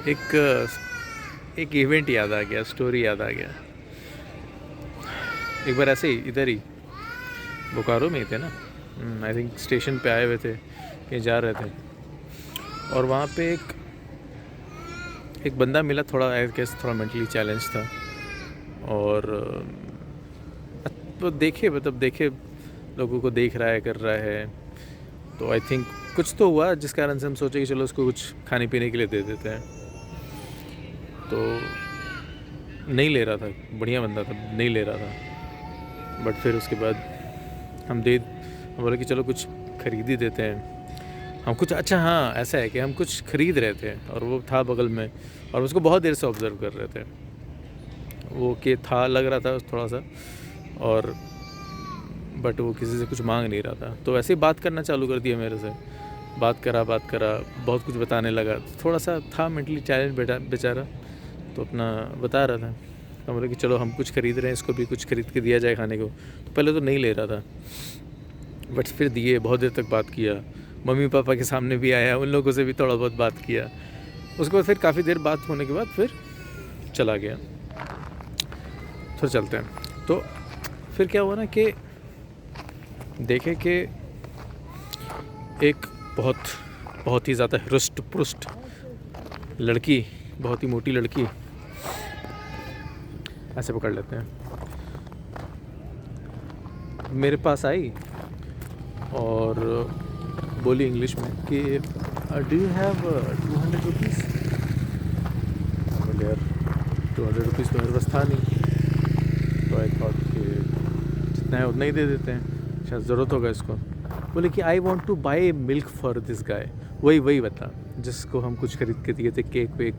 एक इवेंट याद आ गया, स्टोरी याद आ गया। एक बार ऐसे ही इधर ही बोकारो में ही थे ना, आई थिंक स्टेशन पे आए हुए थे, कहीं जा रहे थे, और वहाँ पे एक बंदा मिला, थोड़ा आई गेस थोड़ा मेंटली चैलेंज था, और तो देखे लोगों को देख रहा है, कर रहा है, तो आई थिंक कुछ तो हुआ जिस कारण से हम सोचे कि चलो उसको कुछ खाने पीने के लिए दे देते हैं। तो नहीं ले रहा था, बढ़िया बंदा था, नहीं ले रहा था, बट फिर उसके बाद हम बोले कि चलो कुछ खरीद ही देते हैं हम कुछ। अच्छा हाँ, ऐसा है कि हम कुछ खरीद रहे थे और वो था बगल में, और उसको बहुत देर से ऑब्ज़र्व कर रहे थे, वो कि था लग रहा था थोड़ा सा, और बट वो किसी से कुछ मांग नहीं रहा था, तो ऐसे ही बात करना चालू कर दिया मेरे से। बात करा बहुत कुछ बताने लगा, थोड़ा सा था मेंटली चैलेंज बेचारा, तो अपना बता रहा था। तो बोले कि चलो हम कुछ खरीद रहे हैं, इसको भी कुछ खरीद के दिया जाए खाने को। तो पहले तो नहीं ले रहा था, बट फिर दिए, बहुत देर तक बात किया, मम्मी पापा के सामने भी आया, उन लोगों से भी थोड़ा बहुत बात किया। उसके बाद फिर काफ़ी देर बात होने के बाद फिर चला गया। फिर चलते हैं, तो फिर क्या हुआ ना कि देखे कि एक बहुत ही ज़्यादा हृष्ट पुष्ट लड़की, बहुत ही मोटी लड़की, ऐसे पकड़ लेते हैं, मेरे पास आई और बोली इंग्लिश में कि डू यू हैव 200 रुपीज़। बोले यार 200 रुपीज़ तो मेरे पास था नहीं, तो आई थॉट कि जितना है उतना ही दे देते हैं, शायद ज़रूरत होगा इसको। बोले कि I want two by milk for this guy. वही बता जिसको हम कुछ खरीद के दिए थे, केक वेक,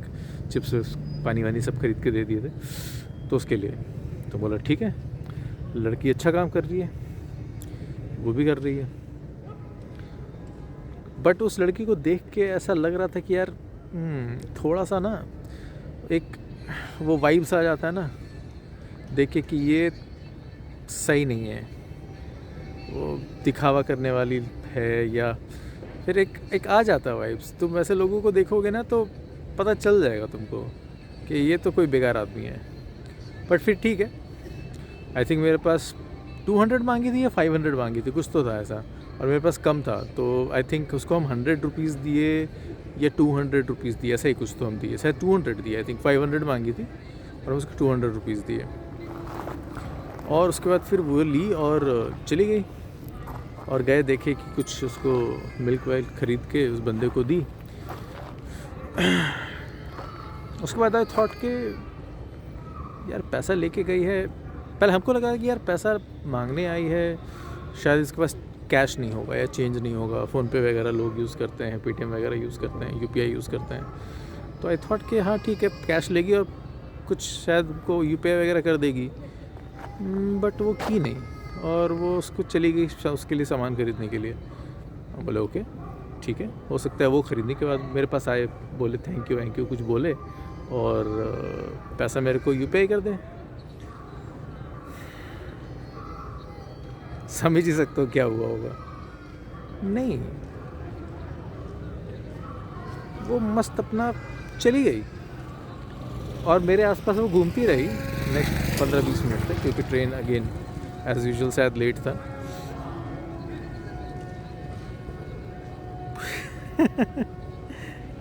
चिप्स, पानी वानी सब खरीद के दे दिए थे, तो उसके लिए। तो बोला ठीक है, लड़की अच्छा काम कर रही है, वो भी कर रही है, बट उस लड़की को देख के ऐसा लग रहा था कि यार थोड़ा सा ना एक वो वाइब्स आ जाता है ना देख के कि ये सही नहीं है, वो दिखावा करने वाली है, या फिर एक आ जाता है वाइब्स। तुम वैसे लोगों को देखोगे ना तो पता चल जाएगा तुमको कि ये तो कोई बेकार आदमी है। बट फिर ठीक है, आई थिंक मेरे पास 200 मांगी थी या 500 मांगी थी, कुछ तो था ऐसा, और मेरे पास कम था, तो आई थिंक उसको हम 100 रुपीज़ दिए या 200 रुपीज़ दिए, ऐसा ही कुछ तो हम दिए, शायद 200 दिए, आई थिंक 500 मांगी थी और हम उसको 200 रुपीज़ दिए। और उसके बाद फिर वो ली और चली गई, और गए देखे कि कुछ उसको मिल्क वाइल्क खरीद के उस बंदे को दी। उसके बाद आई थॉट कि यार पैसा लेके गई है, पहले हमको लगा कि यार पैसा मांगने आई है, शायद इसके पास कैश नहीं होगा या चेंज नहीं होगा, फ़ोनपे वगैरह लोग यूज़ करते हैं, पेटीएम वगैरह यूज़ करते हैं, यूपीआई यूज़ करते हैं, तो आई थॉट कि हाँ ठीक है, कैश लेगी और कुछ शायद को यूपीआई वगैरह कर देगी, बट वो की नहीं, और वो उसको चली गई उसके लिए सामान खरीदने के लिए। बोले ओके ठीक है, हो सकता है वो ख़रीदने के बाद मेरे पास आए, बोले थैंक यू कुछ बोले, और पैसा मेरे को यूपीआई कर दें। समझ ही सकते हो क्या हुआ होगा। नहीं, वो मस्त अपना चली गई, और मेरे आसपास वो घूमती रही नेक्स्ट 15-20 मिनट तक, क्योंकि ट्रेन अगेन एज यूजुअल शायद लेट था।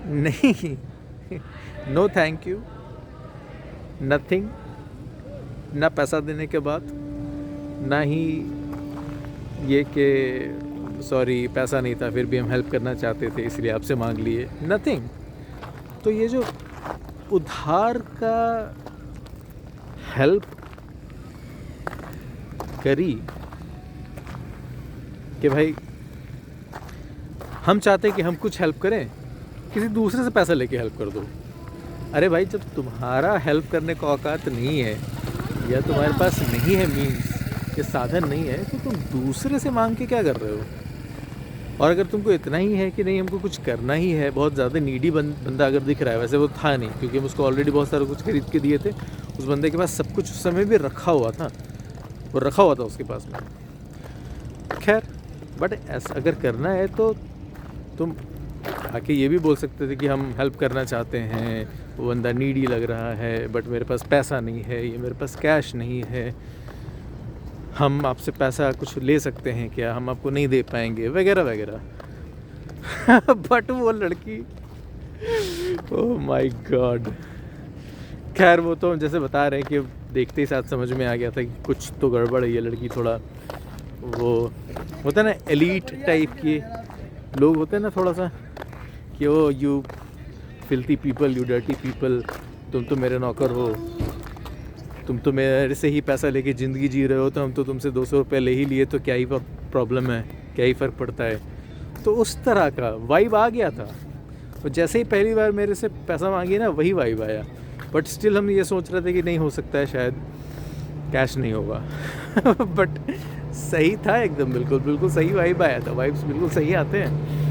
नहीं, नो थैंक यू, नथिंग, ना पैसा देने के बाद, ना ही ये कि सॉरी पैसा नहीं था फिर भी हम हेल्प करना चाहते थे इसलिए आपसे मांग लिए, नथिंग। तो ये जो उधार का हेल्प करी कि भाई हम चाहते हैं कि हम कुछ हेल्प करें, किसी दूसरे से पैसा लेके हेल्प कर दो। अरे भाई, जब तुम्हारा हेल्प करने का औकात नहीं है या तुम्हारे पास नहीं है मीन्स के साधन नहीं है, तो तुम दूसरे से मांग के क्या कर रहे हो। और अगर तुमको इतना ही है कि नहीं हमको कुछ करना ही है, बहुत ज़्यादा नीडी बंदा अगर दिख रहा है, वैसे वो था नहीं क्योंकि हम उसको ऑलरेडी बहुत सारा कुछ खरीद के दिए थे, उस बंदे के पास सब कुछ उस समय भी रखा हुआ था, वो रखा हुआ था उसके पास में। खैर, बट ऐसा अगर करना है तो तुम आके ये भी बोल सकते थे कि हम हेल्प करना चाहते हैं, वो बंदा नीडी लग रहा है बट मेरे पास पैसा नहीं है, ये मेरे पास कैश नहीं है, हम आपसे पैसा कुछ ले सकते हैं क्या, हम आपको नहीं दे पाएंगे वगैरह वगैरह। बट वो लड़की, ओह माय गॉड। खैर वो तो जैसे बता रहे हैं कि देखते ही साथ समझ में आ गया था कि कुछ तो गड़बड़ है। ये लड़की थोड़ा वो होता है ना एलीट टाइप के लोग होते हैं ना, थोड़ा सा कि oh you filthy people, you dirty people, तुम तो मेरे नौकर हो, तुम तो मेरे से ही पैसा लेके ज़िंदगी जी रहे हो, तो हम तो तुमसे 200 रुपये ले ही लिए, तो क्या ही प्रॉब्लम है, क्या ही फ़र्क पड़ता है। तो उस तरह का वाइब आ गया था। तो जैसे ही पहली बार मेरे से पैसा मांगी ना, वही वाइब आया। बट स्टिल हम ये सोच रहे थे कि नहीं हो सकता है, शायद कैश नहीं होगा। बट सही था एकदम, बिल्कुल बिल्कुल सही वाइब आया था। वाइब्स बिल्कुल सही आते हैं।